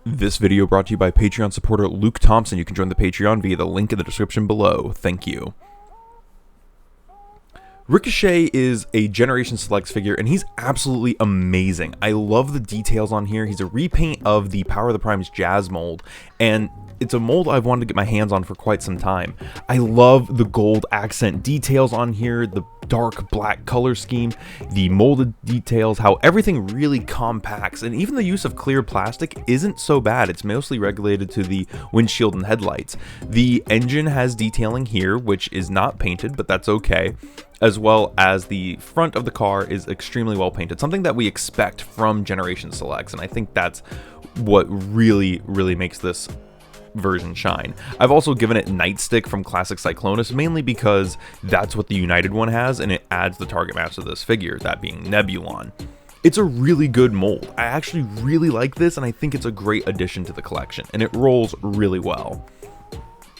This video brought to you by Patreon supporter Luke Thompson. You can join the Patreon via the link in the description below. Thank you. Ricochet is a Generation Selects figure, and he's absolutely amazing. I love the details on here. He's a repaint of the Power of the Primes Jazz mold, and it's a mold I've wanted to get my hands on for quite some time. I love the gold accent details on here, the dark black color scheme, the molded details, how everything really compacts, and even the use of clear plastic isn't so bad. It's mostly regulated to the windshield and headlights. The engine has detailing here, which is not painted, but that's okay, as well as the front of the car is extremely well painted, something that we expect from Generation Selects, and I think that's what really makes this version shine. I've also given it Nightstick from Classic Cyclonus, mainly because that's what the United one has, and it adds the target match to this figure, that being Nebulon. It's a really good mold. I actually really like this, and I think it's a great addition to the collection, and it rolls really well.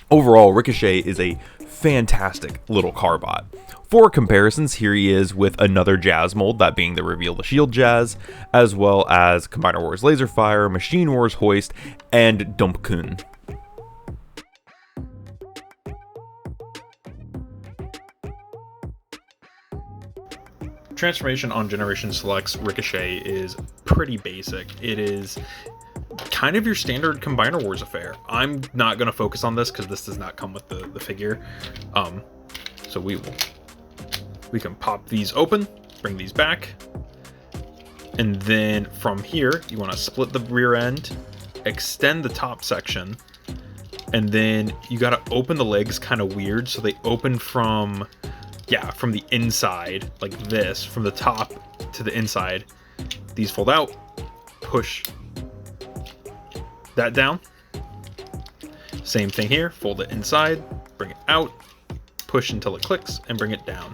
Overall, Ricochet is a fantastic little carbot. For comparisons, here he is with another Jazz mold, that being the Reveal the Shield Jazz, as well as Combiner Wars Laserfire, Machine Wars Hoist, and Dumpkun. Transformation on Generation Selects Ricochet is pretty basic. It is kind of your standard Combiner Wars affair. I'm not going to focus on this because this does not come with the figure. So we can pop these open, bring these back, and then from here you want to split the rear end, extend the top section, and then you got to open the legs kind of weird, so they open from the inside, like this, from the top to the inside. These fold out, push that down. Same thing here, fold it inside, bring it out, push until it clicks, and bring it down.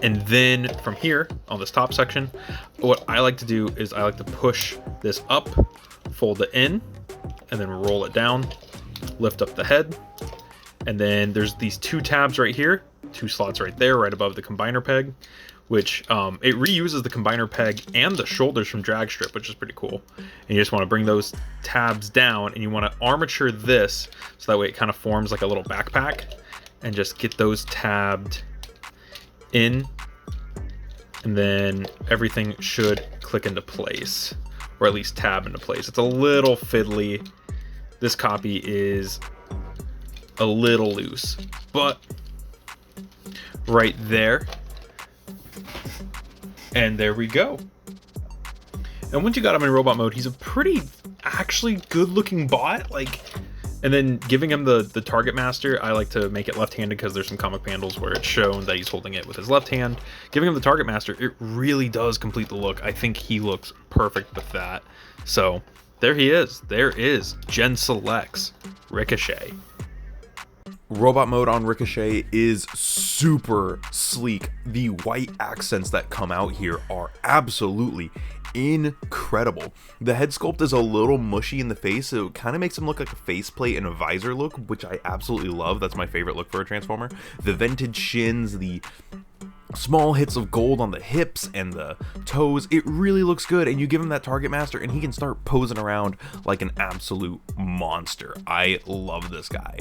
And then from here, on this top section, what I like to do is I like to push this up, fold it in, and then roll it down, lift up the head, and then there's these two tabs right here, two slots right there, right above the combiner peg, which it reuses the combiner peg and the shoulders from drag strip, which is pretty cool. And you just want to bring those tabs down, and you want to armature this so that way it kind of forms like a little backpack, and just get those tabbed in, and then everything should click into place, or at least tab into place. It's a little fiddly. This copy is a little loose, but right there, and there we go. And once you got him in robot mode, he's a pretty actually good looking bot. And then giving him the target master, I like to make it left-handed because there's some comic panels where it's shown that he's holding it with his left hand. Giving him the target master, it really does complete the look. I think he looks perfect with that. So there he is. There is Gen Selects Ricochet. Robot mode on Ricochet is super sleek. The white accents that come out here are absolutely incredible. The head sculpt is a little mushy in the face, so it kind of makes him look like a faceplate and a visor look, which I absolutely love. That's my favorite look for a Transformer. The vented shins, the small hits of gold on the hips and the toes, it really looks good. And you give him that target master and he can start posing around like an absolute monster. I love this guy.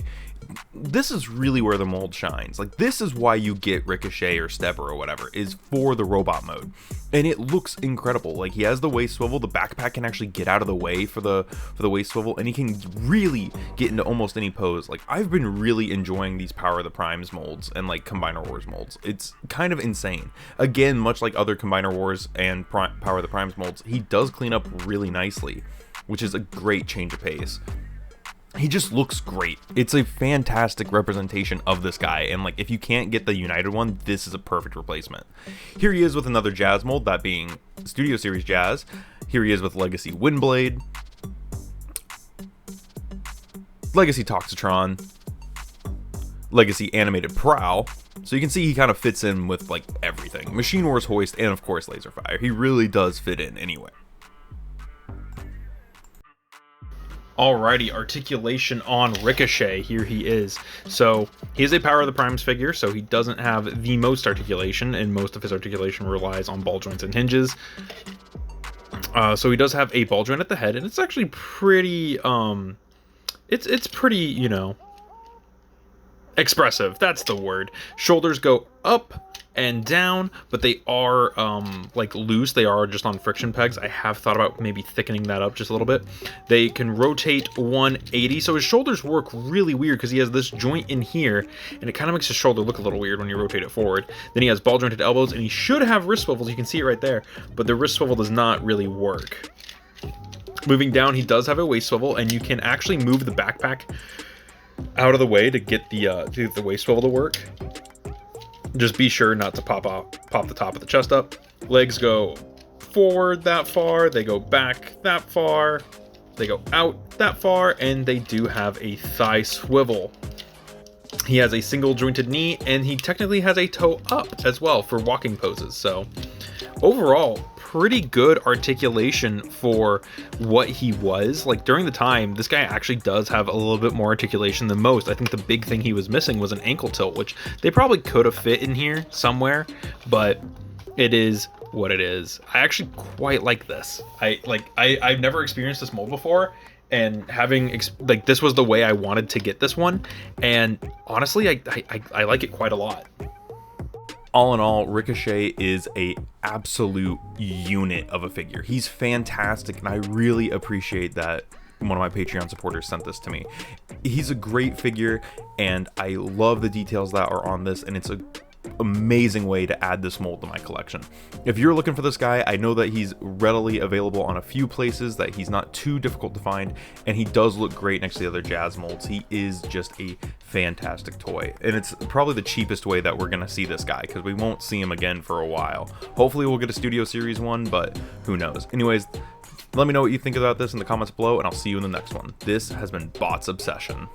This is really where the mold shines. Like, this is why you get Ricochet or Stepper or whatever, is for the robot mode, and it looks incredible. Like, he has the waist swivel, the backpack can actually get out of the way for the waist swivel, and he can really get into almost any pose. Like, I've been really enjoying these Power of the Primes molds and like Combiner Wars molds. It's kind of insane. Again, much like other Combiner Wars and Power of the Primes molds, he does clean up really nicely, which is a great change of pace. He just looks great. It's a fantastic representation of this guy, and like, if you can't get the United one, this is a perfect replacement. Here he is with another Jazz mold, that being Studio Series Jazz. Here he is with Legacy Windblade, Legacy Toxitron, Legacy Animated Prowl. So you can see he kind of fits in with like everything. Machine Wars Hoist, and of course Laserfire. He really does fit in anyway. Alrighty, articulation on Ricochet. Here he is. So he is a Power of the Primes figure, so he doesn't have the most articulation, and most of his articulation relies on ball joints and hinges. So he does have a ball joint at the head, and it's actually pretty, it's pretty, you know, expressive. That's the word. Shoulders go up and down, but they are like loose. They are just on friction pegs. I have thought about maybe thickening that up just a little bit. They can rotate 180, so his shoulders work really weird because he has this joint in here, and it kind of makes his shoulder look a little weird when you rotate it forward. Then he has ball jointed elbows, and he should have wrist swivels. You can see it right there, but the wrist swivel does not really work. Moving down, he does have a waist swivel, and you can actually move the backpack out of the way to get the waist swivel to work. Just be sure not to pop the top of the chest up. Legs go forward that far, they go back that far, they go out that far, and they do have a thigh swivel. He has a single jointed knee, and he technically has a toe up as well for walking poses. So overall, pretty good articulation for what he was. Like, during the time, this guy actually does have a little bit more articulation than most. I think the big thing he was missing was an ankle tilt, which they probably could have fit in here somewhere, but it is what it is. I actually quite like this. I've never experienced this mold before, and having like, this was the way I wanted to get this one, and honestly I like it quite a lot. All in all, Ricochet is a absolute unit of a figure. He's fantastic, and I really appreciate that one of my Patreon supporters sent this to me. He's a great figure, and I love the details that are on this, and it's a amazing way to add this mold to my collection. If you're looking for this guy, I know that he's readily available on a few places, that he's not too difficult to find, and he does look great next to the other Jazz molds. He is just a fantastic toy, and it's probably the cheapest way that we're gonna see this guy, because we won't see him again for a while. Hopefully we'll get a Studio Series one, but who knows. Anyways, let me know what you think about this in the comments below, and I'll see you in the next one. This has been Bot's Obsession.